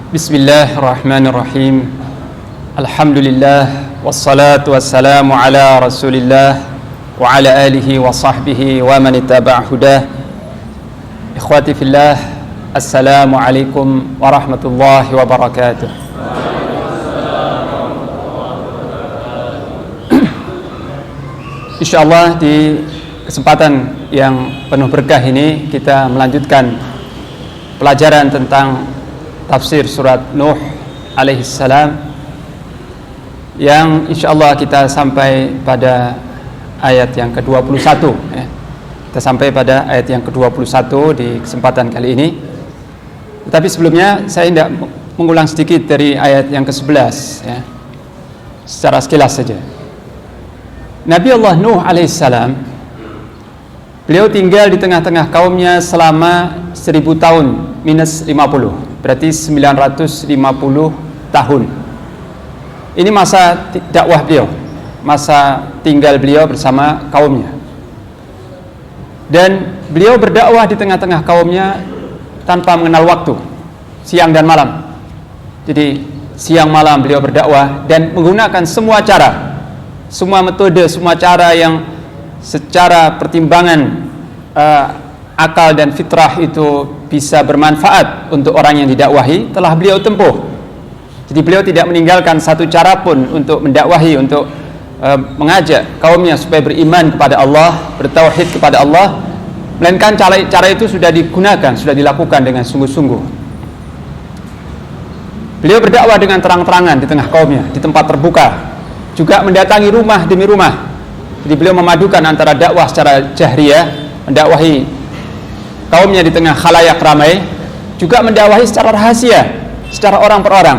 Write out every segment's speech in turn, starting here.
Bismillahirrahmanirrahim. Alhamdulillah wassalatu wassalamu ala Rasulillah wa ala alihi wa sahbihi wa man ittaba'a hudah. Ikhwati fillah, assalamu alaikum warahmatullahi wabarakatuh. Insyaallah di kesempatan yang penuh berkah ini kita melanjutkan pelajaran tentang tafsir surat Nuh alaihissalam, yang insyaallah kita sampai pada ayat yang ke-21 ya. Kita sampai pada ayat yang ke-21 di kesempatan kali ini. Tetapi sebelumnya saya hendak mengulang sedikit dari ayat yang ke-11 ya, secara sekilas saja. Nabi Allah Nuh alaihissalam, beliau tinggal di tengah-tengah kaumnya selama 1000 tahun minus 50, berarti 950 tahun. Ini masa dakwah beliau, masa tinggal beliau bersama kaumnya. Dan beliau berdakwah di tengah-tengah kaumnya tanpa mengenal waktu, siang dan malam. Jadi siang malam beliau berdakwah dan menggunakan semua cara, semua metode, semua cara yang secara pertimbangan akal dan fitrah itu bisa bermanfaat untuk orang yang didakwahi, telah beliau tempuh. Jadi beliau tidak meninggalkan satu cara pun untuk mendakwahi, untuk mengajak kaumnya supaya beriman kepada Allah, bertauhid kepada Allah, melainkan cara itu sudah digunakan, sudah dilakukan dengan sungguh-sungguh. Beliau berdakwah dengan terang-terangan di tengah kaumnya, di tempat terbuka, juga mendatangi rumah demi rumah. Jadi beliau memadukan antara dakwah secara jahriyah, mendakwahi kaumnya di tengah khalayak ramai, juga mendakwahi secara rahasia, secara orang per orang.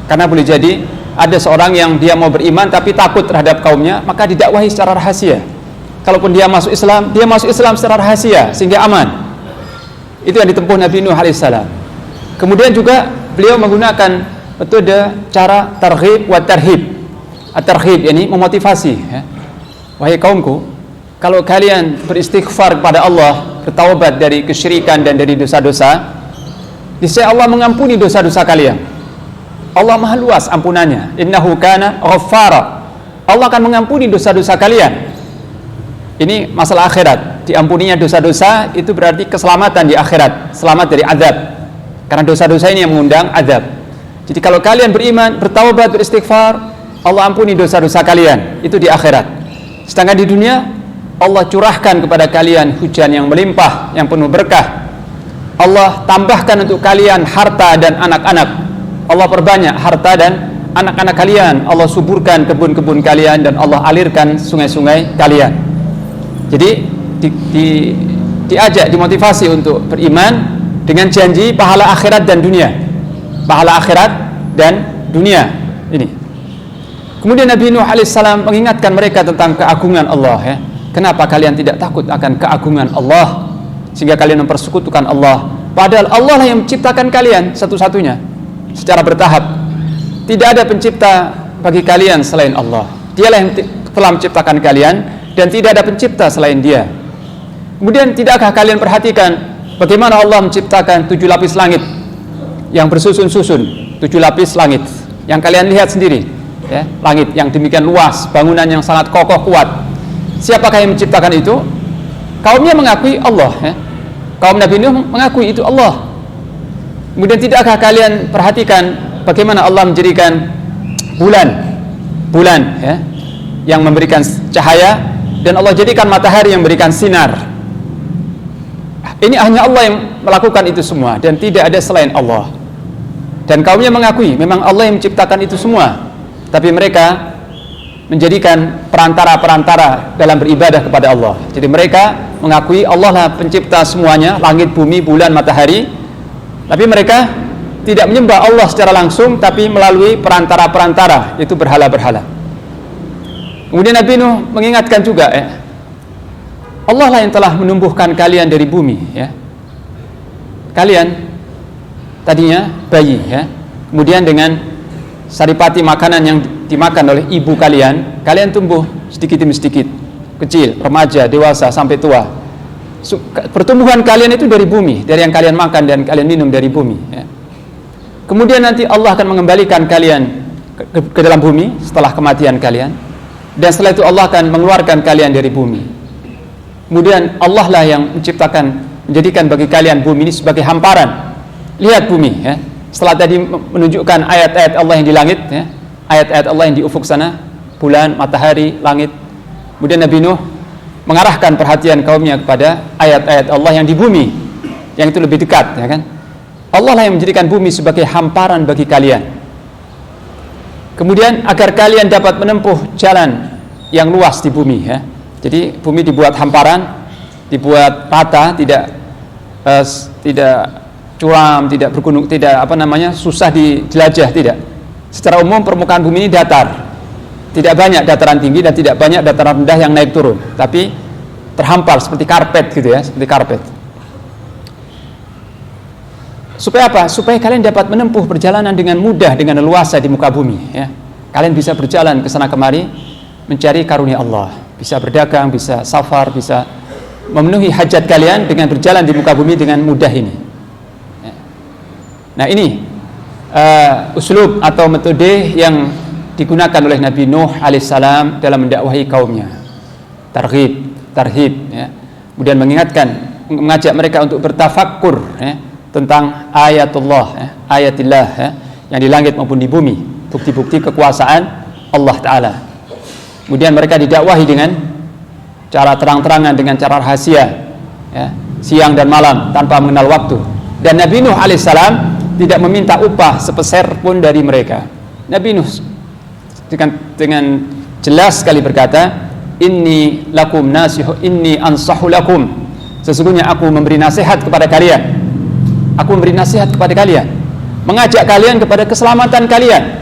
Karena boleh jadi ada seorang yang dia mau beriman tapi takut terhadap kaumnya, maka didakwahi secara rahasia. Kalaupun dia masuk Islam secara rahasia sehingga aman. Itu yang ditempuh Nabi Nuh alaihissalam. Kemudian juga beliau menggunakan metode cara targhib wa tarhib. At-targhib yakni memotivasi ya. Wahai kaumku, kalau kalian beristighfar kepada Allah, bertaubat dari kesyirikan dan dari dosa-dosa, niscaya Allah mengampuni dosa-dosa kalian. Allah Maha luas ampunannya. Innahu kana ghaffara. Allah akan mengampuni dosa-dosa kalian. Ini masalah akhirat. Diampuninya dosa-dosa itu berarti keselamatan di akhirat, selamat dari azab. Karena dosa-dosa ini yang mengundang azab. Jadi kalau kalian beriman, bertaubat, beristighfar, Allah ampuni dosa-dosa kalian. Itu di akhirat. Sedangkan di dunia, Allah curahkan kepada kalian hujan yang melimpah, yang penuh berkah. Allah tambahkan untuk kalian harta dan anak-anak. Allah perbanyak harta dan anak-anak kalian. Allah suburkan kebun-kebun kalian dan Allah alirkan sungai-sungai kalian. Jadi diajak, dimotivasi untuk beriman dengan janji pahala akhirat dan dunia. Pahala akhirat dan dunia ini. Kemudian Nabi Nuh alaihissalam mengingatkan mereka tentang keagungan Allah ya. Kenapa kalian tidak takut akan keagungan Allah sehingga kalian mempersekutukan Allah? Padahal Allah lah yang menciptakan kalian satu-satunya secara bertahap. Tidak ada pencipta bagi kalian selain Allah. Dialah yang telah menciptakan kalian dan tidak ada pencipta selain Dia. Kemudian tidakkah kalian perhatikan bagaimana Allah menciptakan 7 lapis langit yang bersusun-susun, 7 lapis langit yang kalian lihat sendiri ya, langit yang demikian luas, bangunan yang sangat kokoh kuat. Siapakah yang menciptakan itu? Kaumnya mengakui Allah ya. Kaum Nabi Nuh mengakui itu Allah. Kemudian tidakkah kalian perhatikan bagaimana Allah menjadikan bulan ya, yang memberikan cahaya, dan Allah jadikan matahari yang memberikan sinar. Ini hanya Allah yang melakukan itu semua dan tidak ada selain Allah. Dan kaumnya mengakui memang Allah yang menciptakan itu semua, tapi mereka menjadikan perantara-perantara dalam beribadah kepada Allah. Jadi mereka mengakui Allah lah pencipta semuanya, langit, bumi, bulan, matahari, tapi mereka tidak menyembah Allah secara langsung, tapi melalui perantara-perantara, itu berhala-berhala. Kemudian Nabi Nuh mengingatkan juga Allah lah yang telah menumbuhkan kalian dari bumi ya. Kalian tadinya bayi ya, kemudian dengan saripati makanan yang dimakan oleh ibu kalian, kalian tumbuh sedikit demi sedikit, kecil, remaja, dewasa, sampai tua. Pertumbuhan kalian itu dari bumi, dari yang kalian makan dan kalian minum dari bumi ya. Kemudian nanti Allah akan mengembalikan kalian ke dalam bumi setelah kematian kalian, dan setelah itu Allah akan mengeluarkan kalian dari bumi. Kemudian Allah lah yang menjadikan bagi kalian bumi ini sebagai hamparan. Lihat bumi, ya. Setelah tadi menunjukkan ayat-ayat Allah yang di langit, ya, ayat-ayat Allah yang di ufuk sana, bulan, matahari, langit. Kemudian Nabi Nuh mengarahkan perhatian kaumnya kepada ayat-ayat Allah yang di bumi, yang itu lebih dekat, ya kan? Allah lah yang menjadikan bumi sebagai hamparan bagi kalian. Kemudian agar kalian dapat menempuh jalan yang luas di bumi, ya. Jadi bumi dibuat hamparan, dibuat rata, tidak curam, tidak bergunung, tidak susah dijelajah, tidak. Secara umum permukaan bumi ini datar. Tidak banyak dataran tinggi dan tidak banyak dataran rendah yang naik turun, tapi terhampar seperti karpet gitu ya, seperti karpet. Supaya apa? Supaya kalian dapat menempuh perjalanan dengan mudah, dengan leluasa di muka bumi, ya. Kalian bisa berjalan ke sana kemari mencari karunia Allah, bisa berdagang, bisa safar, bisa memenuhi hajat kalian dengan berjalan di muka bumi dengan mudah ini. Ya. Nah, ini uslub atau metode yang digunakan oleh Nabi Nuh alaihissalam dalam mendakwahi kaumnya. Tarhib, ya. Kemudian mengajak mereka untuk bertafakkur, ya, tentang ayatullah, ya, ayatillah, ya, yang di langit maupun di bumi, bukti-bukti kekuasaan Allah Ta'ala. Kemudian mereka didakwahi dengan cara terang-terangan, dengan cara rahasia, ya, siang dan malam tanpa mengenal waktu. Dan Nabi Nuh alaihissalam tidak meminta upah sepeser pun dari mereka. Nabi Nuh dengan jelas sekali berkata, inni ansahu lakum, sesungguhnya aku memberi nasihat kepada kalian. Aku memberi nasihat kepada kalian, mengajak kalian kepada keselamatan kalian.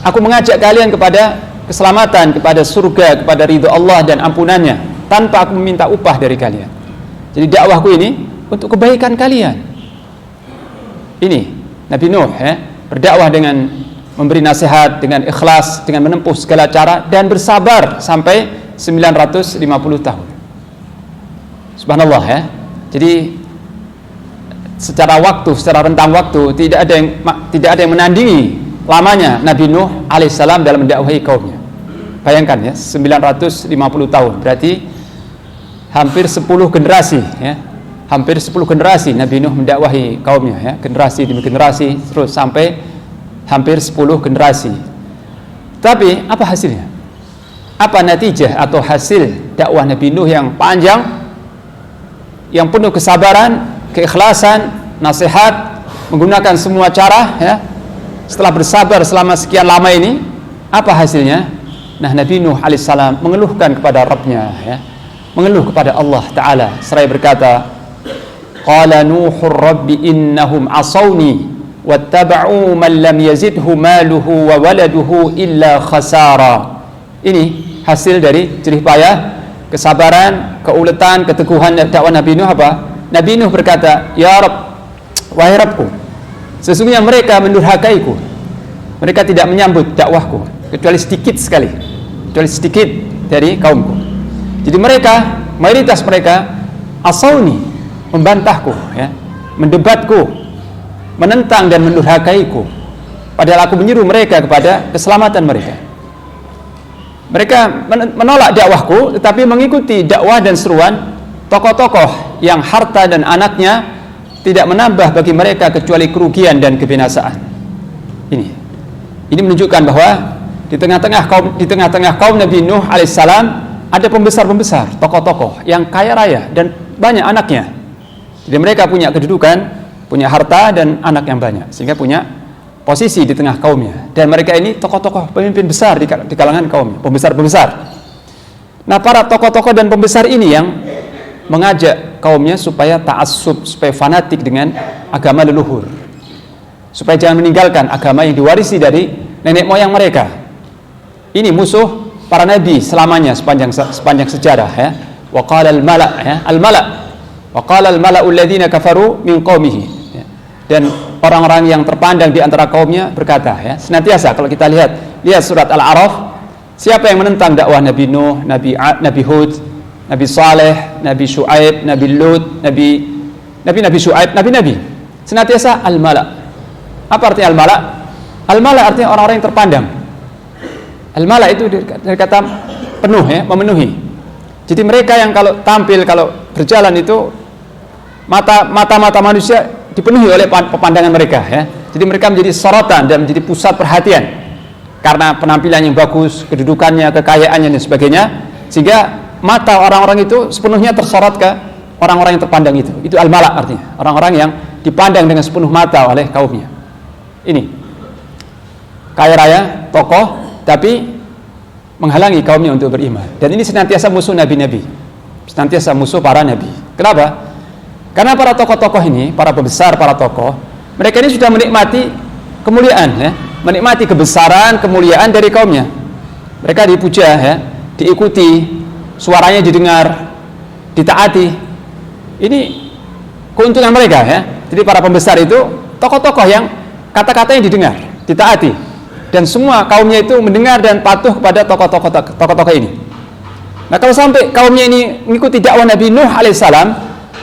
Aku mengajak kalian kepada keselamatan, kepada surga, kepada ridho Allah dan ampunannya, tanpa aku meminta upah dari kalian. Jadi dakwahku ini untuk kebaikan kalian. Ini Nabi Nuh, ya, berdakwah dengan memberi nasihat, dengan ikhlas, dengan menempuh segala cara dan bersabar sampai 950 tahun. Subhanallah, ya. Jadi secara rentang waktu tidak ada yang menandingi lamanya Nabi Nuh alaihissalam dalam mendakwahi kaumnya. Bayangkan, ya, 950 tahun, berarti hampir 10 generasi, ya. Hampir 10 generasi Nabi Nuh mendakwahi kaumnya, ya, generasi demi generasi terus sampai hampir 10 generasi. Tapi apa hasilnya? Apa natijah atau hasil dakwah Nabi Nuh yang panjang, yang penuh kesabaran, keikhlasan, nasihat, menggunakan semua cara, ya. Setelah bersabar selama sekian lama ini, apa hasilnya? Nah, Nabi Nuh alaihissalam mengeluhkan kepada Rabbnya, ya, mengeluh kepada Allah Ta'ala seraya berkata, qala Nuhur Rabbi innahum asawni wattaba'u man lam yazidhu maluhu wa waladuhu illa khasara. Ini hasil dari jerih payah, kesabaran, keuletan, keteguhan dakwah Nabi Nuh. Apa? Nabi Nuh berkata, ya Rabb, wahai Rabbku, sesungguhnya mereka mendurhakaiku. Mereka tidak menyambut dakwahku kecuali sedikit sekali, kecuali sedikit dari kaumku. Jadi mereka, mayoritas mereka asawni, membantahku, ya, mendebatku, menentang dan mendurhakaiku, padahal aku menyuruh mereka kepada keselamatan mereka. Mereka menolak dakwahku, tetapi mengikuti dakwah dan seruan tokoh-tokoh yang harta dan anaknya tidak menambah bagi mereka kecuali kerugian dan kebinasaan. Ini menunjukkan bahwa di tengah-tengah kaum Nabi Nuh alaihissalam ada pembesar-pembesar, tokoh-tokoh yang kaya raya dan banyak anaknya. Jadi mereka punya kedudukan, punya harta dan anak yang banyak, sehingga punya posisi di tengah kaumnya. Dan mereka ini tokoh-tokoh pemimpin besar di kalangan kaumnya, pembesar-pembesar. Nah, para tokoh-tokoh dan pembesar ini yang mengajak kaumnya supaya ta'assub, supaya fanatik dengan agama leluhur, supaya jangan meninggalkan agama yang diwarisi dari nenek moyang mereka. Ini musuh para nabi selamanya sepanjang sejarah, ya. Wa qala al-mala', ya, al-mala'. Wa qala al-mala'u alladziina kafaru min qaumihi. Ya. Dan orang-orang yang terpandang di antara kaumnya berkata, ya, senantiasa kalau kita lihat surat Al-A'raf, siapa yang menentang dakwah Nabi Nuh, Nabi Hud, Nabi Saleh, Nabi Syuaib, Nabi Lut, Nabi Syuaib, Nabi senantiasa al-mala'. Apa artinya al-mala? Al-mala artinya orang-orang yang terpandang. Al-mala itu dari kata penuh, ya, memenuhi. Jadi mereka yang kalau tampil, kalau berjalan itu mata manusia dipenuhi oleh pemandangan mereka, ya. Jadi mereka menjadi sorotan dan menjadi pusat perhatian karena penampilan yang bagus, kedudukannya, kekayaannya dan sebagainya, sehingga mata orang-orang itu sepenuhnya tersorot ke orang-orang yang terpandang itu. Itu al-mala artinya, orang-orang yang dipandang dengan sepenuh mata oleh kaumnya. Ini kaya raya, tokoh, tapi menghalangi kaumnya untuk beriman. Dan ini senantiasa musuh nabi-nabi, senantiasa musuh para nabi. Kenapa? Karena para tokoh-tokoh ini, para pembesar, para tokoh, mereka ini sudah menikmati kemuliaan, ya, menikmati kebesaran, kemuliaan dari kaumnya. Mereka dipuja, ya, diikuti, suaranya didengar, ditaati. Ini keuntungan mereka, ya. Jadi para pembesar itu tokoh-tokoh yang kata-katanya didengar, ditaati, dan semua kaumnya itu mendengar dan patuh kepada tokoh-tokoh ini. Nah, kalau sampai kaumnya ini mengikuti dakwah Nabi Nuh alaihissalam,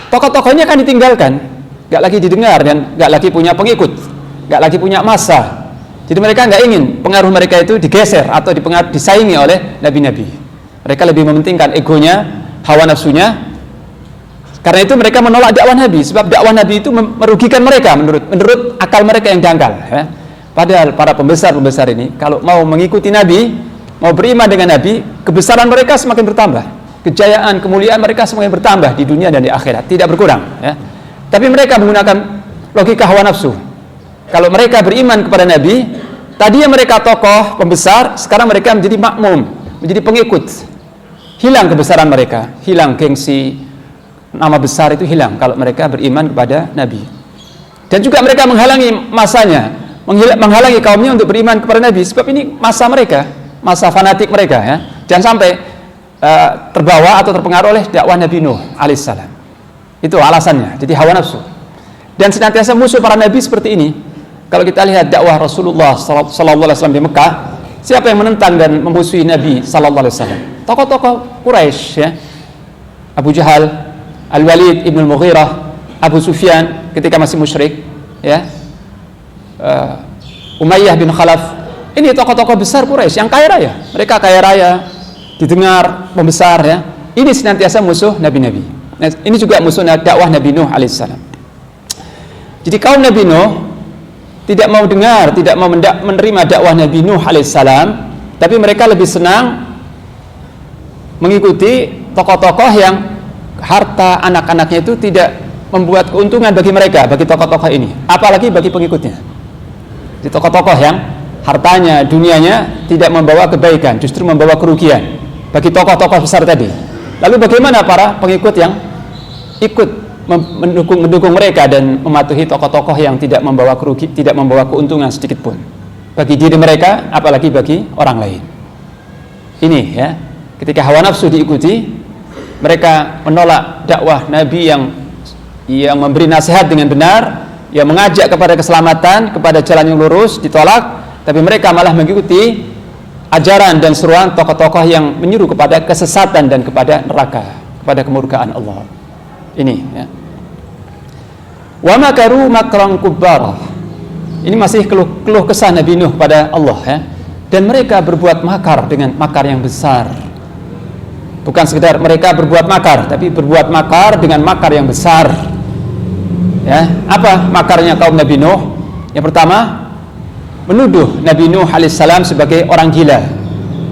tokoh-tokohnya akan ditinggalkan, gak lagi didengar dan gak lagi punya pengikut, gak lagi punya massa. Jadi mereka gak ingin pengaruh mereka itu digeser atau disaingi oleh nabi-nabi. Mereka lebih mementingkan egonya, hawa nafsunya. Karena itu mereka menolak dakwah Nabi, sebab dakwah Nabi itu merugikan mereka menurut akal mereka yang dangkal, ya. Padahal para pembesar-pembesar ini kalau mau mengikuti Nabi, mau beriman dengan Nabi, kebesaran mereka semakin bertambah, kejayaan, kemuliaan mereka semakin bertambah di dunia dan di akhirat, tidak berkurang, ya. Tapi mereka menggunakan logika hawa nafsu. Kalau mereka beriman kepada Nabi, tadinya mereka tokoh pembesar, sekarang mereka menjadi makmum, menjadi pengikut. Hilang kebesaran mereka, hilang gengsi, nama besar itu hilang kalau mereka beriman kepada Nabi. Dan juga mereka menghalangi masanya, menghalangi kaumnya untuk beriman kepada Nabi, sebab ini masa mereka, masa fanatik mereka, ya. Jangan sampai terbawa atau terpengaruh oleh dakwah Nabi Nuh alaihissalam. Itu alasannya. Jadi hawa nafsu. Dan senantiasa musuh para nabi seperti ini. Kalau kita lihat dakwah Rasulullah sallallahu alaihi wasallam di Mekah, siapa yang menentang dan memusuhi Nabi sallallahu alaihi wasallam? Tokoh-tokoh Quraisy, ya. Abu Jahal, Al-Walid ibn al-Mughirah, Abu Sufyan ketika masih musyrik, ya. Umayyah bin Khalaf. Ini tokoh-tokoh besar Quraisy yang kaya raya. Mereka kaya raya, didengar, membesar, ya. Ini senantiasa musuh nabi-nabi. Nah, ini juga musuh dakwah Nabi Nuh alaihissalam. Jadi kaum Nabi Nuh tidak mau dengar, tidak mau menerima dakwah Nabi Nuh alaihissalam, tapi mereka lebih senang mengikuti tokoh-tokoh yang harta anak-anaknya itu tidak membuat keuntungan bagi mereka, bagi tokoh-tokoh ini, apalagi bagi pengikutnya. Di tokoh-tokoh yang hartanya, dunianya tidak membawa kebaikan, justru membawa kerugian bagi tokoh-tokoh besar tadi. Lalu bagaimana para pengikut yang ikut mendukung mereka dan mematuhi tokoh-tokoh yang tidak membawa keuntungan sedikit pun bagi diri mereka, apalagi bagi orang lain. Ini, ya, ketika hawa nafsu diikuti, mereka menolak dakwah Nabi yang memberi nasihat dengan benar, yang mengajak kepada keselamatan, kepada jalan yang lurus, ditolak. Tapi mereka malah mengikuti ajaran dan seruan tokoh-tokoh yang menyuruh kepada kesesatan dan kepada neraka, kepada kemurkaan Allah. Ini, ya. Wa makaru makran kubbar. Ini masih keluh kesah Nabi Nuh pada Allah, ya. Dan mereka berbuat makar dengan makar yang besar. Bukan sekedar mereka berbuat makar, tapi berbuat makar dengan makar yang besar. Ya, apa makarnya kaum Nabi Nuh? Yang pertama, menuduh Nabi Nuh alaihissalam sebagai orang gila,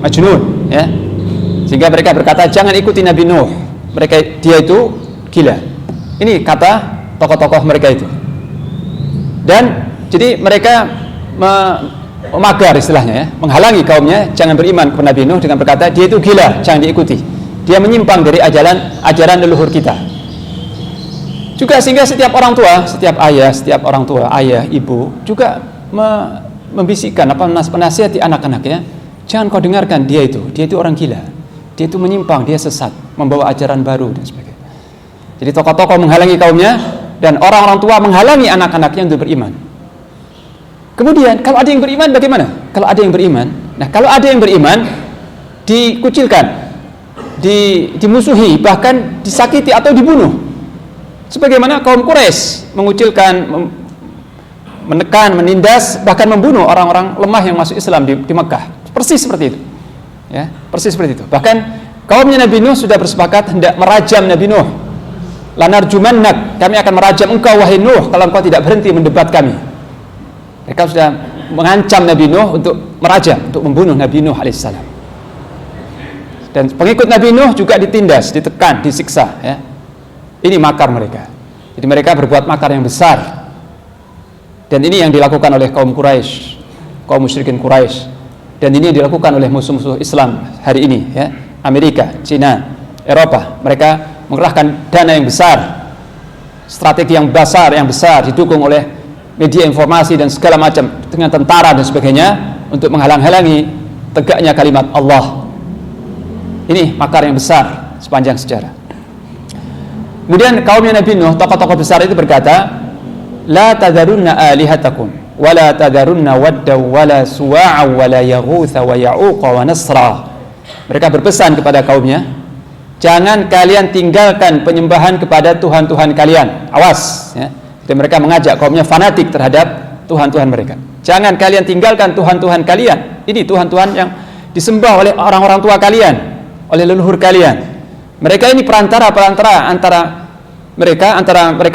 majnun, ya. Sehingga mereka berkata, jangan ikuti Nabi Nuh, dia itu gila. Ini kata tokoh-tokoh mereka itu. Dan jadi mereka memagar istilahnya, ya, menghalangi kaumnya jangan beriman kepada Nabi Nuh dengan berkata dia itu gila, jangan diikuti. Dia menyimpang dari ajaran leluhur kita. Juga sehingga setiap orang tua, ayah, ibu juga membisikkan menasihati anak-anaknya, jangan kau dengarkan dia itu orang gila, dia itu menyimpang, dia sesat, membawa ajaran baru dan sebagainya. Jadi tokoh-tokoh menghalangi kaumnya dan orang-orang tua menghalangi anak-anaknya untuk beriman. Kemudian kalau ada yang beriman bagaimana? Kalau ada yang beriman dikucilkan, dimusuhi, bahkan disakiti atau dibunuh. Sebagaimana kaum Quraisy mengucilkan, menekan, menindas, bahkan membunuh orang-orang lemah yang masuk Islam di Mekah. Persis seperti itu. Ya, persis seperti itu. Bahkan kaumnya Nabi Nuh sudah bersepakat hendak merajam Nabi Nuh. Lanarjumannak, kami akan merajam engkau wahai Nuh kalau engkau tidak berhenti mendebat kami. Mereka sudah mengancam Nabi Nuh untuk merajam, untuk membunuh Nabi Nuh alaihissalam. Dan pengikut Nabi Nuh juga ditindas, ditekan, disiksa. Ya. Ini makar mereka. Jadi mereka berbuat makar yang besar. Dan ini yang dilakukan oleh kaum Quraisy, kaum musyrikin Quraisy. Dan ini yang dilakukan oleh musuh-musuh Islam hari ini, ya. Amerika, Cina, Eropa. Mereka mengerahkan dana yang besar, strategi yang besar didukung oleh media informasi dan segala macam dengan tentara dan sebagainya untuk menghalang-halangi tegaknya kalimat Allah. Ini makar yang besar sepanjang sejarah. Kemudian kaumnya Nabi Nuh, tokoh-tokoh besar itu berkata, la tadarunna alihatakum wa la tadarunna wadda wa la suwa'a wa la yaghutha wa ya'uqa wa nasra. Mereka berpesan kepada kaumnya, jangan kalian tinggalkan penyembahan kepada Tuhan-Tuhan kalian. Awas, ya. Jadi mereka mengajak kaumnya fanatik terhadap Tuhan-Tuhan mereka. Jangan kalian tinggalkan Tuhan-Tuhan kalian. Ini Tuhan-Tuhan yang disembah oleh orang-orang tua kalian, oleh leluhur kalian. Mereka ini perantara antara mereka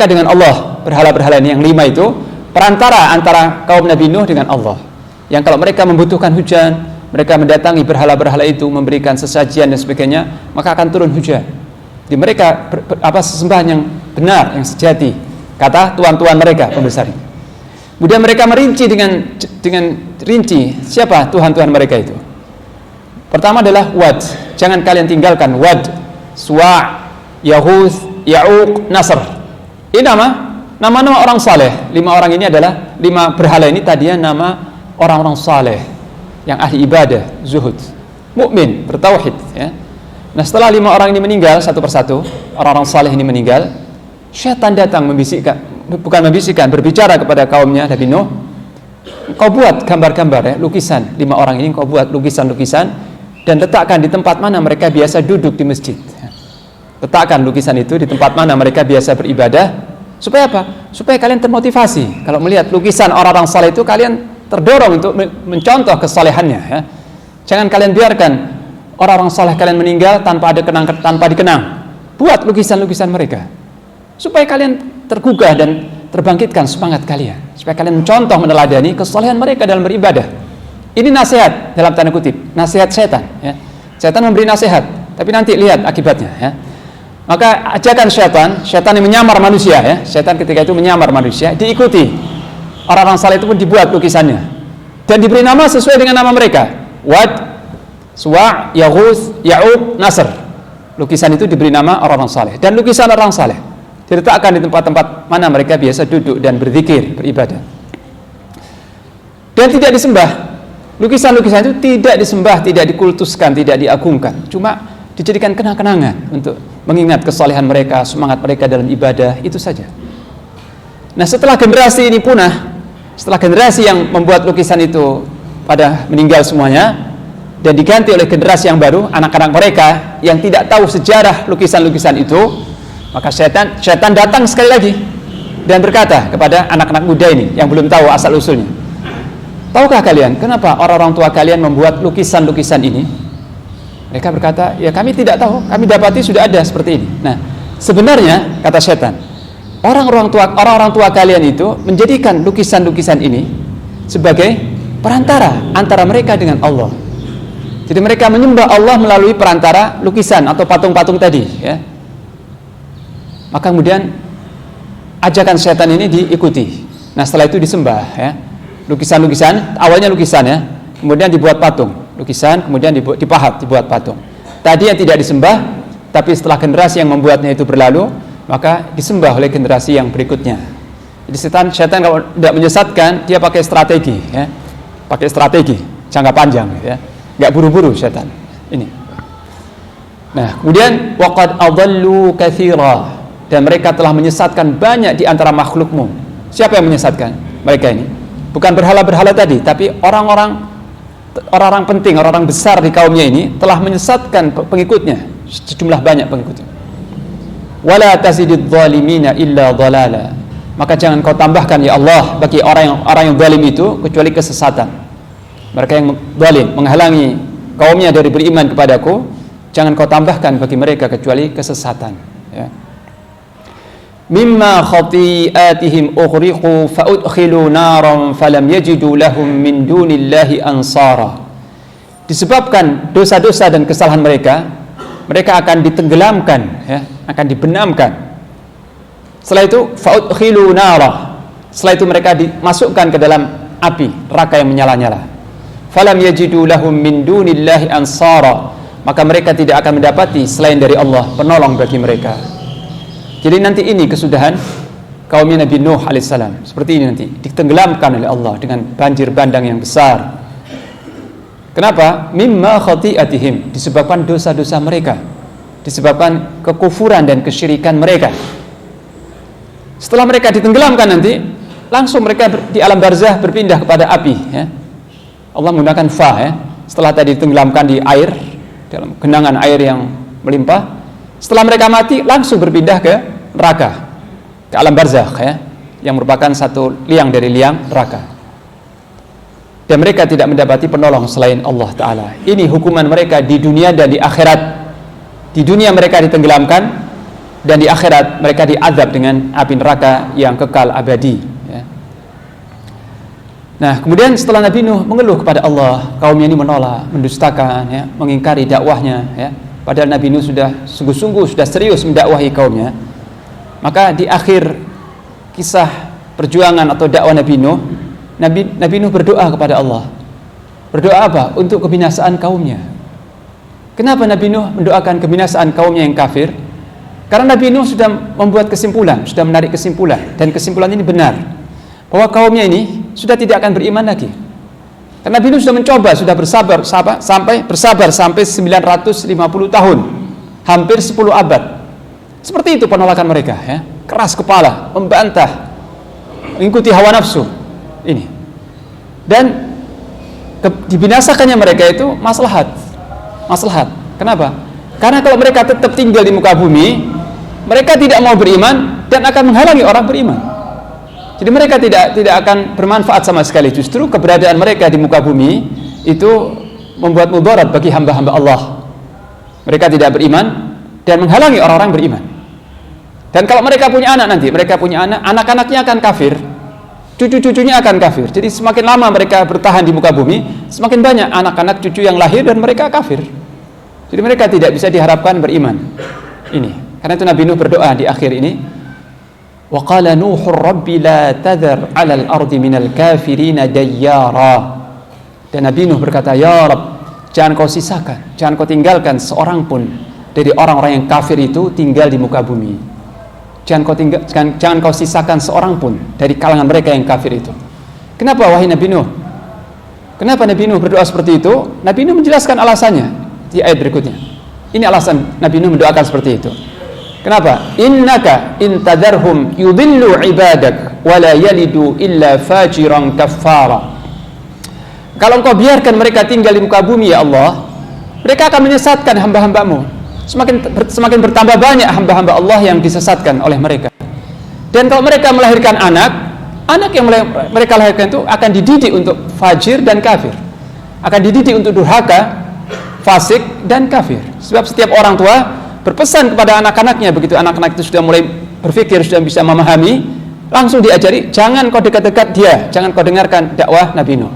dengan Allah. Berhala-berhala ini yang 5 itu perantara antara kaum Nabi Nuh dengan Allah. Yang kalau mereka membutuhkan hujan, mereka mendatangi berhala-berhala itu, memberikan sesajian dan sebagainya, maka akan turun hujan. Di mereka sesembahan yang benar, yang sejati, kata tuan-tuan mereka pembesar ini. Kemudian mereka merinci dengan rinci siapa tuhan-tuhan mereka itu. Pertama adalah Wad. Jangan kalian tinggalkan Wad, Suwa', Yahuth, Ya'uq, Nasr. Ini nama-nama orang saleh. 5 orang ini adalah 5 berhala ini tadinya nama orang-orang saleh yang ahli ibadah, zuhud, mukmin, bertauhid, ya. Nah, setelah 5 orang ini meninggal satu persatu, orang-orang saleh ini meninggal, syaitan datang berbicara kepada kaumnya Nabi Nuh, kau buat gambar-gambar, ya, lukisan 5 orang ini, kau buat lukisan-lukisan dan letakkan di tempat mana mereka biasa duduk di masjid. Letakkan lukisan itu di tempat mana mereka biasa beribadah. Supaya apa? Supaya kalian termotivasi. Kalau melihat lukisan orang-orang saleh itu, kalian terdorong untuk mencontoh kesalehannya, ya. Jangan kalian biarkan orang-orang saleh kalian meninggal tanpa dikenang. Buat lukisan-lukisan mereka. Supaya kalian tergugah dan terbangkitkan semangat kalian. Supaya kalian mencontoh, meneladani kesalehan mereka dalam beribadah. Ini nasihat dalam tanda kutip, nasihat setan, ya. Setan memberi nasihat, tapi nanti lihat akibatnya, ya. Maka ajakan setan yang menyamar manusia, ya. Setan ketika itu menyamar manusia, diikuti. Orang-orang saleh itu pun dibuat lukisannya dan diberi nama sesuai dengan nama mereka. Wad, Suwa', Yaghuth, Ya'uq, Nasr. Lukisan itu diberi nama orang-orang saleh dan lukisan orang saleh diletakkan di tempat-tempat mana mereka biasa duduk dan berzikir, beribadah. Dan tidak disembah. Lukisan-lukisan itu tidak disembah, tidak dikultuskan, tidak diagungkan. Cuma dijadikan kenang-kenangan untuk mengingat kesalehan mereka, semangat mereka dalam ibadah, itu saja. Nah, setelah generasi ini punah, setelah generasi yang membuat lukisan itu pada meninggal semuanya dan diganti oleh generasi yang baru, anak-anak mereka yang tidak tahu sejarah lukisan-lukisan itu, maka syaitan datang sekali lagi dan berkata kepada anak-anak muda ini yang belum tahu asal-usulnya, tahukah kalian kenapa orang-orang tua kalian membuat lukisan-lukisan ini? Mereka berkata, ya kami tidak tahu, kami dapati sudah ada seperti ini. Nah, sebenarnya kata syaitan, orang-orang tua kalian itu menjadikan lukisan-lukisan ini sebagai perantara antara mereka dengan Allah. Jadi mereka menyembah Allah melalui perantara lukisan atau patung-patung tadi, ya. Maka kemudian ajakan syaitan ini diikuti. Nah, setelah itu disembah, ya. Lukisan-lukisan, awalnya lukisan, ya. Kemudian dibuat patung. Lukisan, kemudian dipahat, dibuat patung. Tadi yang tidak disembah, tapi setelah generasi yang membuatnya itu berlalu, maka disembah oleh generasi yang berikutnya. Jadi syaitan kalau tidak menyesatkan, dia pakai strategi, ya. Pakai strategi jangka panjang, ya. Enggak buru-buru syaitan. Ini. Nah, kemudian waqad adallu katsira, dan mereka telah menyesatkan banyak di antara makhlukmu. Siapa yang menyesatkan? Mereka ini. Bukan berhala-berhala tadi, tapi orang-orang penting, orang-orang besar di kaumnya ini telah menyesatkan pengikutnya, sejumlah banyak pengikutnya. Wala tazididz zalimina illa dhalala. maka jangan kau tambahkan ya Allah bagi orang yang zalim itu kecuali kesesatan. Mereka yang zalim menghalangi kaumnya dari beriman kepadaku, jangan kau tambahkan bagi mereka kecuali kesesatan, ya. Mimma khati'atihim ughriqu fa'udkhilu naran falam yajidu lahum min dunillahi ansara. Disebabkan dosa-dosa dan kesalahan mereka, mereka akan ditenggelamkan, ya, akan dibenamkan. Setelah itu fa'udkhilu nara. Setelah itu mereka dimasukkan ke dalam api neraka yang menyala-nyala. Falam yajidu lahum min dunillahi ansara. Maka mereka tidak akan mendapati selain dari Allah penolong bagi mereka. Jadi nanti ini kesudahan kaumnya Nabi Nuh alaihissalam. Seperti ini nanti ditenggelamkan oleh Allah dengan banjir bandang yang besar. Kenapa? Mimma khati'atihim, disebabkan dosa-dosa mereka, disebabkan kekufuran dan kesyirikan mereka. Setelah mereka ditenggelamkan nanti, langsung mereka di alam barzah berpindah kepada api, ya. Allah menggunakan fa, ya. Setelah tadi ditenggelamkan di air, dalam genangan air yang melimpah, setelah mereka mati langsung berpindah ke neraka, ke alam barzakh, ya, yang merupakan satu liang dari liang neraka. Dan mereka tidak mendapati penolong selain Allah Ta'ala. Ini hukuman mereka di dunia dan di akhirat. Di dunia mereka ditenggelamkan, dan di akhirat mereka diazab dengan api neraka yang kekal abadi, ya. Nah, kemudian setelah Nabi Nuh mengeluh kepada Allah, kaumnya ini menolak, mendustakan, ya, mengingkari dakwahnya, ya. Padahal Nabi Nuh sudah sungguh-sungguh, sudah serius mendakwahi kaumnya. Maka di akhir kisah perjuangan atau dakwah Nabi Nuh, Nabi Nuh berdoa kepada Allah. Berdoa apa? Untuk kebinasaan kaumnya. Kenapa Nabi Nuh mendoakan kebinasaan kaumnya yang kafir? Karena Nabi Nuh sudah membuat kesimpulan, sudah menarik kesimpulan, dan kesimpulan ini benar, bahwa kaumnya ini sudah tidak akan beriman lagi. Karena Nabi Nuh sudah mencoba, sudah bersabar sampai 950 tahun, hampir 10 abad. Seperti itu penolakan mereka, ya. Keras kepala, membantah, mengikuti hawa nafsu ini. Dan dibinasakannya mereka itu maslahat. Kenapa? Karena kalau mereka tetap tinggal di muka bumi, mereka tidak mau beriman dan akan menghalangi orang beriman. Jadi mereka tidak akan bermanfaat sama sekali. Justru keberadaan mereka di muka bumi itu membuat mudarat bagi hamba-hamba Allah. Mereka tidak beriman dan menghalangi orang-orang beriman. Dan kalau mereka punya anak nanti, anak-anaknya akan kafir, cucu-cucunya akan kafir. Jadi semakin lama mereka bertahan di muka bumi, semakin banyak anak-anak cucu yang lahir dan mereka kafir. Jadi mereka tidak bisa diharapkan beriman. Ini. Karena itu Nabi Nuh berdoa di akhir ini, wa qala Nuhur Rabbi la tadhar 'alal ardi minal kafirina dayyara. Dan Nabi Nuh berkata, ya Rabb, jangan kau sisakan, jangan kau tinggalkan seorang pun dari orang-orang yang kafir itu tinggal di muka bumi. Jangan kau sisakan seorang pun dari kalangan mereka yang kafir itu. Kenapa wahai Nabi Nuh? Kenapa Nabi Nuh berdoa seperti itu? Nabi Nuh menjelaskan alasannya di ayat berikutnya. Ini alasan Nabi Nuh mendoakan seperti itu. Kenapa? Innaka intadarhum yudillu ibadak wa la yalidu illa fajiran kaffara. Kalau engkau biarkan mereka tinggal di muka bumi ya Allah, mereka akan menyesatkan hamba-hambamu. Semakin bertambah banyak hamba-hamba Allah yang disesatkan oleh mereka. Dan kalau mereka melahirkan anak yang mereka lahirkan itu akan dididik untuk fajir dan kafir, akan dididik untuk durhaka, fasik dan kafir. Sebab setiap orang tua berpesan kepada anak-anaknya, begitu anak-anak itu sudah mulai berpikir, sudah bisa memahami, langsung diajari, jangan kau dekat-dekat dia, jangan kau dengarkan dakwah Nabi Nuh.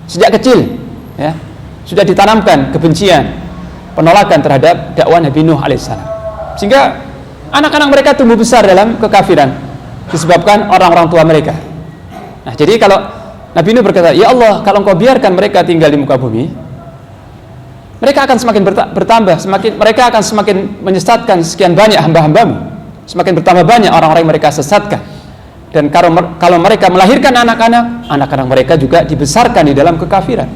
Sejak kecil, ya, sudah ditanamkan kebencian, penolakan terhadap dakwah Nabi Nuh alaihissalam, sehingga anak-anak mereka tumbuh besar dalam kekafiran disebabkan orang-orang tua mereka. Nah, jadi kalau Nabi Nuh berkata, ya Allah, kalau engkau biarkan mereka tinggal di muka bumi, mereka akan semakin bertambah, mereka akan semakin menyesatkan sekian banyak hamba-hambamu, semakin bertambah banyak orang-orang yang mereka sesatkan. Dan kalau mereka melahirkan anak-anak mereka juga dibesarkan di dalam kekafiran.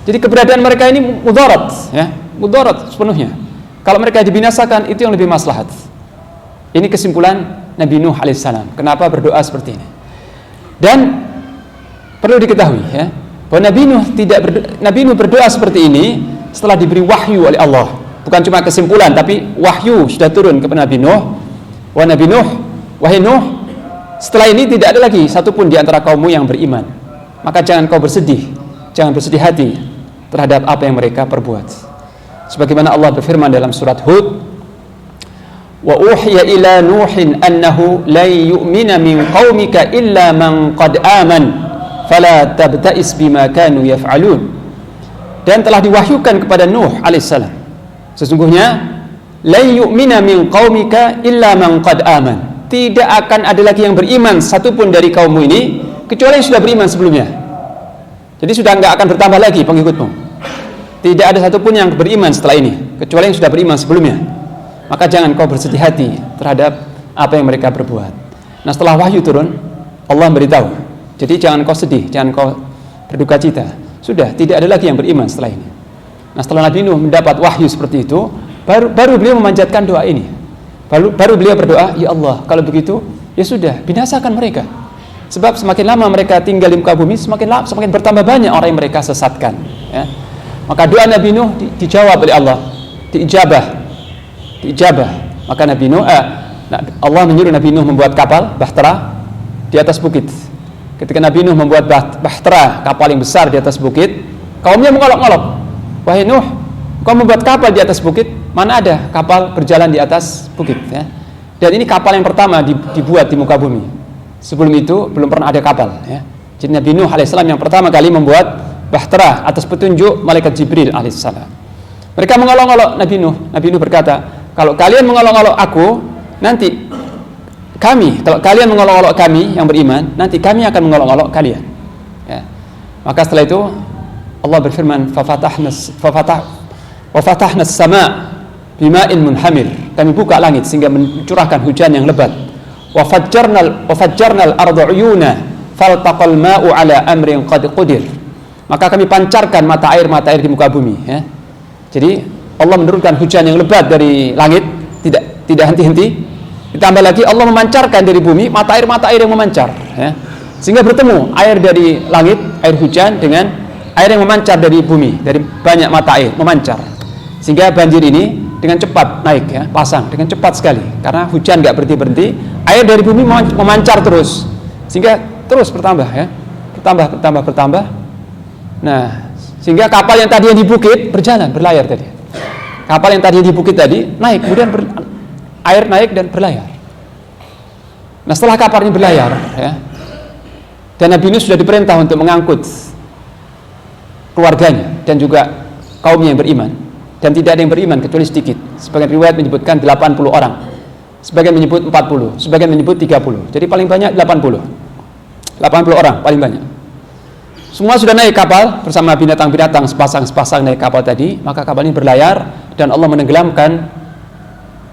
Jadi keberadaan mereka ini mudarat, ya, mudarat sepenuhnya. Kalau mereka dibinasakan, itu yang lebih maslahat. Ini kesimpulan Nabi Nuh alaihissalam. Kenapa berdoa seperti ini? Dan perlu diketahui, ya, bahwa Nabi Nuh berdoa seperti ini setelah diberi wahyu oleh Allah. Bukan cuma kesimpulan, tapi wahyu sudah turun kepada Nabi Nuh. Wahai Nabi Nuh, wahai Nuh, Setelah ini tidak ada lagi satupun di antara kaummu yang beriman. Maka jangan kau bersedih, jangan bersedih hati terhadap apa yang mereka perbuat. Sebagaimana Allah berfirman dalam surat Hud, wa uhiya ila nuhin annahu la yu'mina min qaumika illa man qad aman fala tabta'is bima kanu yaf'alun. Dan telah diwahyukan kepada Nuh alaihissalam, sesungguhnya la yu'mina min qaumika illa man qad aman, tidak akan ada lagi yang beriman satupun dari kaummu ini kecuali yang sudah beriman sebelumnya. Jadi sudah enggak akan bertambah lagi pengikutmu. Tidak ada satupun yang beriman setelah ini kecuali yang sudah beriman sebelumnya. Maka jangan kau bersedih hati terhadap apa yang mereka berbuat. Nah, setelah wahyu turun, Allah beritahu, jadi jangan kau sedih, jangan kau berduka cita. Sudah tidak ada lagi yang beriman setelah ini. Nah, setelah Nabi Nuh mendapat wahyu seperti itu, baru beliau memanjatkan doa ini. Baru beliau berdoa, ya Allah, kalau begitu ya sudah, binasakan mereka. Sebab semakin lama mereka tinggal di muka bumi, semakin bertambah banyak orang yang mereka sesatkan, ya. Maka doa Nabi Nuh dijawab oleh Allah, diijabah. Maka Nabi Nuh, Allah menyuruh Nabi Nuh membuat kapal bahtera di atas bukit. Ketika Nabi Nuh membuat bahtera, kapal yang besar di atas bukit, kaumnya mengolok-olok, wahai Nuh, kau membuat kapal di atas bukit, mana ada kapal berjalan di atas bukit, ya. Dan ini kapal yang pertama dibuat di muka bumi. Sebelum itu belum pernah ada kapal, ya. Jadi Nabi Nuh alaihissalam yang pertama kali membuat bahtera atas petunjuk malaikat Jibril alaihissalam. Mereka mengolok-olok Nabi Nuh. Nabi Nuh berkata, kalau kalian mengolok-olok aku, nanti kalau kalian mengolok-olok kami yang beriman, nanti kami akan mengolok-olok kalian, ya. Maka setelah itu Allah berfirman, fafatahna as-sama' bima'in munhamir, kami buka langit sehingga mencurahkan hujan yang lebat. Wa fajjarnal arda uyuna faltaqal ma'u ala amrin qad qudir, maka kami pancarkan mata air di muka bumi, ya. Jadi Allah menurunkan hujan yang lebat dari langit, tidak henti-henti. Ditambah lagi Allah memancarkan dari bumi mata air yang memancar, ya. Sehingga bertemu air dari langit, air hujan dengan air yang memancar dari bumi, dari banyak mata air memancar. Sehingga banjir ini dengan cepat naik, ya, pasang dengan cepat sekali karena hujan nggak berhenti-berhenti, air dari bumi memancar terus sehingga terus bertambah, ya. Bertambah. Nah, sehingga kapal yang tadi di bukit berlayar tadi. Kapal yang tadi di bukit tadi naik, kemudian air naik dan berlayar. Nah, setelah kapal ini berlayar, ya, dan Nabi Nuh sudah diperintah untuk mengangkut keluarganya dan juga kaumnya yang beriman, dan tidak ada yang beriman kecuali sedikit. Sebagian riwayat menyebutkan 80 orang, sebagian menyebut 40, sebagian menyebut 30. Jadi paling banyak 80 orang paling banyak. Semua sudah naik kapal bersama binatang-binatang sepasang naik kapal tadi. Maka kapal ini berlayar dan Allah menenggelamkan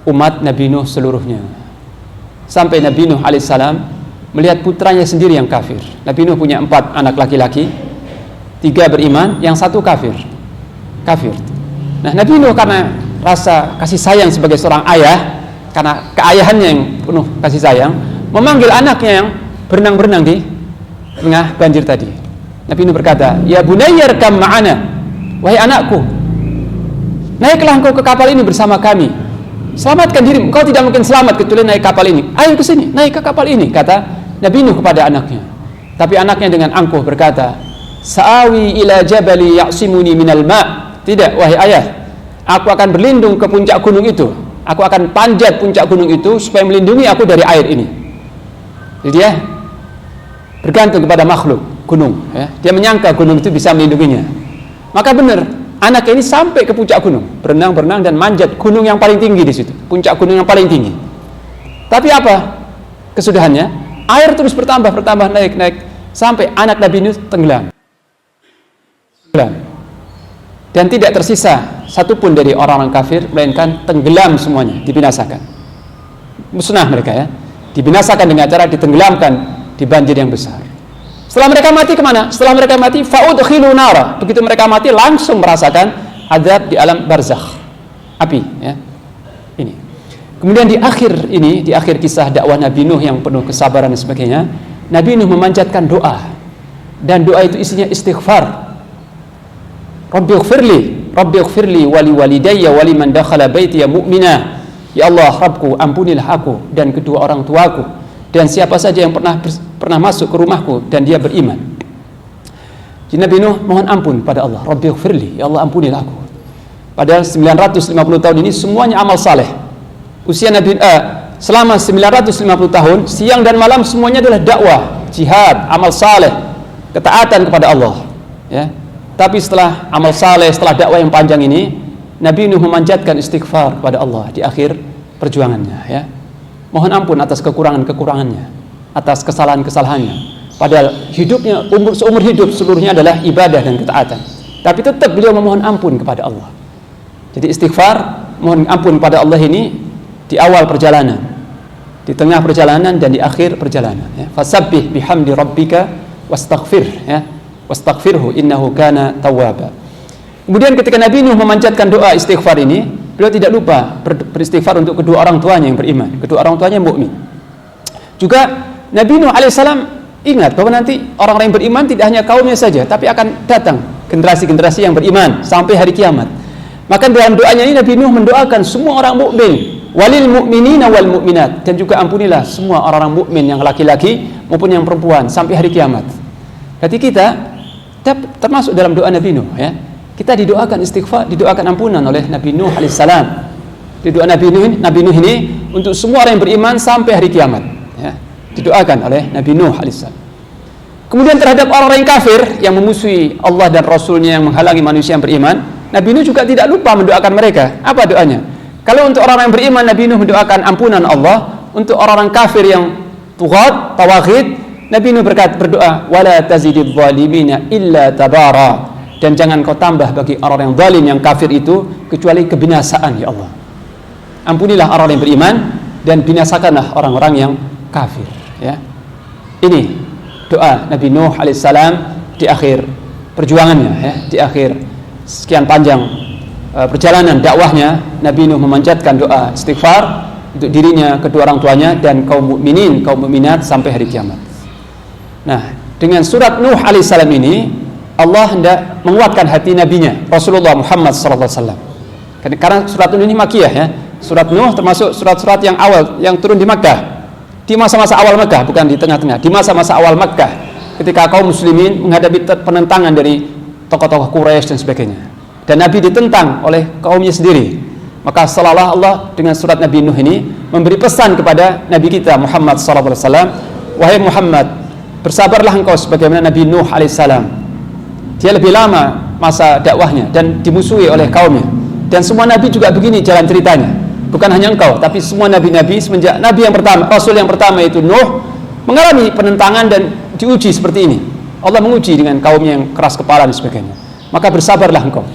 umat Nabi Nuh seluruhnya. Sampai Nabi Nuh alaihissalam melihat putranya sendiri yang kafir. Nabi Nuh punya 4 anak laki-laki, 3 beriman, yang 1 kafir. Nah, Nabi Nuh karena rasa kasih sayang sebagai seorang ayah, karena keayahannya yang penuh kasih sayang, memanggil anaknya yang berenang-berenang di tengah banjir tadi. Nabi Nuh berkata, ya bunayya arkam ma'ana, wahai anakku, naiklah engkau ke kapal ini bersama kami, selamatkan dirimu, engkau tidak mungkin selamat kecuali naik kapal ini. Ayo ke sini, naik ke kapal ini, kata Nabi Nuh kepada anaknya. Tapi anaknya dengan angkuh berkata, sa'awi ila jabali ya'simuni minal ma', tidak wahai ayah, aku akan berlindung ke puncak gunung itu, aku akan panjat puncak gunung itu supaya melindungi aku dari air ini. Jadi dia bergantung kepada makhluk gunung, ya. Dia menyangka gunung itu bisa melindunginya. Maka benar, anak ini sampai ke puncak gunung, berenang dan manjat gunung yang paling tinggi di situ, puncak gunung yang paling tinggi. Tapi apa kesudahannya? Air terus bertambah naik sampai anak Nabi Nuh tenggelam. Dan tidak tersisa satupun dari orang-orang kafir, melainkan tenggelam semuanya, dibinasakan. Musnah mereka, ya. Dibinasakan dengan cara ditenggelamkan di banjir yang besar. Setelah mereka mati kemana? Setelah mereka mati, fa'udkhilu nara. Begitu mereka mati, langsung merasakan azab di alam barzakh, api, ya. Ini. Kemudian di akhir kisah dakwah Nabi Nuh yang penuh kesabaran dan sebagainya, Nabi Nuh memanjatkan doa, dan doa itu isinya istighfar. Rabbighfirli wali walidayya wali man dakhala baitiya mu'mina. Ya Allah, Rabbku, ampunilah aku dan kedua orang tuaku dan siapa saja yang pernah masuk ke rumahku dan dia beriman. Jadi Nabi Nuh mohon ampun pada Allah, Rabbighfirli, ya Allah ampunilah aku. Padahal 950 tahun ini semuanya amal saleh. Usia Nabi selama 950 tahun siang dan malam semuanya adalah dakwah, jihad, amal saleh, ketaatan kepada Allah, ya. Tapi setelah amal saleh, setelah dakwah yang panjang ini, Nabi Nuh memanjatkan istighfar kepada Allah di akhir perjuangannya, ya. Mohon ampun atas kekurangan-kekurangannya, atas kesalahan-kesalahannya. Padahal hidupnya, seumur hidup seluruhnya adalah ibadah dan ketaatan. Tapi tetap beliau memohon ampun kepada Allah. Jadi istighfar, mohon ampun kepada Allah ini di awal perjalanan, di tengah perjalanan, dan di akhir perjalanan, ya. Fasabbih bihamdi rabbika wastaghfir, ya. Wastaghfirhu innahu kana tawwaba. Kemudian ketika Nabi Nuh memanjatkan doa istighfar ini, beliau tidak lupa beristighfar untuk kedua orang tuanya yang beriman, kedua orang tuanya mukmin. Juga Nabi Nuh alaihissalam ingat bahwa nanti orang-orang yang beriman tidak hanya kaumnya saja, tapi akan datang generasi-generasi yang beriman sampai hari kiamat. Maka dalam doanya ini Nabi Nuh mendoakan semua orang mukmin, walil mu'minina wal mu'minat, dan juga ampunilah semua orang-orang mukmin yang laki-laki maupun yang perempuan sampai hari kiamat. Berarti kita termasuk dalam doa Nabi Nuh, ya. Kita didoakan istighfar, didoakan ampunan oleh Nabi Nuh alaihissalam. Di doa Nabi Nuh ini untuk semua orang yang beriman sampai hari kiamat, ya. Didoakan oleh Nabi Nuh alaihissalam. Kemudian terhadap orang-orang yang kafir yang memusuhi Allah dan Rasulnya, yang menghalangi manusia yang beriman, Nabi Nuh juga tidak lupa mendoakan mereka. Apa doanya? Kalau untuk orang-orang yang beriman, Nabi Nuh mendoakan ampunan Allah. Untuk orang-orang kafir yang tughat, tawaghid, Nabi Nuh berdoa, wala tazididz zalimina illa tabara, dan jangan kau tambah bagi orang yang zalim, yang kafir itu, kecuali kebinasaan, ya Allah. Ampunilah orang yang beriman dan binasakanlah orang-orang yang kafir, ya. Ini doa Nabi Nuh alaihissalam di akhir perjuangannya, ya. Di akhir sekian panjang perjalanan dakwahnya, Nabi Nuh memanjatkan doa istighfar untuk dirinya, kedua orang tuanya, dan kaum mukminin, kaum mukminat sampai hari kiamat. Nah, dengan surat Nuh alaihissalam ini Allah hendak menguatkan hati nabinya Rasulullah Muhammad SAW. Karena surat Nuh ini Makkiyah, ya. Surat Nuh termasuk surat-surat yang awal yang turun di Makkah, di masa-masa awal Makkah, bukan di tengah-tengah, di masa-masa awal Makkah, ketika kaum muslimin menghadapi penentangan dari tokoh-tokoh Quraisy dan sebagainya, dan Nabi ditentang oleh kaumnya sendiri. Maka seolah Allah dengan surat Nabi Nuh ini memberi pesan kepada Nabi kita Muhammad SAW, wahai Muhammad, bersabarlah engkau sebagaimana Nabi Nuh alaihissalam. Dia lebih lama masa dakwahnya dan dimusuhi oleh kaumnya, dan semua Nabi juga begini jalan ceritanya. Bukan hanya engkau, tapi semua nabi-nabi semenjak Nabi yang pertama, Rasul yang pertama itu Nuh, mengalami penentangan dan diuji seperti ini. Allah menguji dengan kaumnya yang keras kepala dan sebagainya. Maka bersabarlah engkau,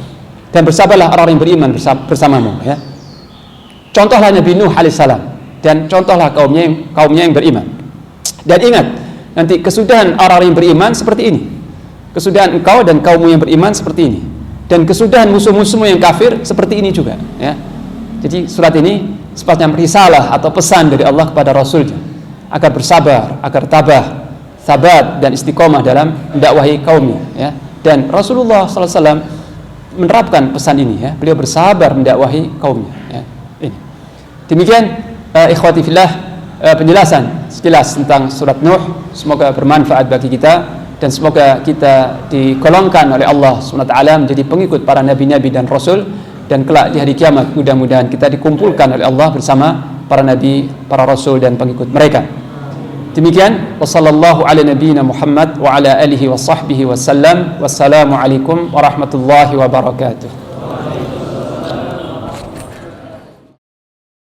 dan bersabarlah orang yang beriman bersamamu, ya. Contohlah Nabi Nuh alaihissalam, dan contohlah kaumnya yang beriman. Dan ingat, nanti kesudahan orang yang beriman seperti ini, kesudahan engkau dan kaummu yang beriman seperti ini, dan kesudahan musuh-musuhmu yang kafir seperti ini juga, ya. Jadi surat ini sepatutnya risalah atau pesan dari Allah kepada Rasulnya agar bersabar, agar tabah, sabat dan istiqomah dalam mendakwahi kaumnya, ya. Dan Rasulullah SAW menerapkan pesan ini, ya. Beliau bersabar mendakwahi kaumnya, ya. Ini. Demikian ikhwati fillah, penjelasan sekilas tentang surat Nuh. Semoga bermanfaat bagi kita, dan semoga kita digolongkan oleh Allah SWT menjadi pengikut para nabi-nabi dan rasul. Dan kelak di hari kiamat mudah-mudahan kita dikumpulkan oleh Allah bersama para nabi, para rasul dan pengikut mereka. Demikian, wassallallahu ala nabiyyina Muhammad wa ala alihi wa sahbihi wasallam. Wassalamu alaikum warahmatullahi wabarakatuh.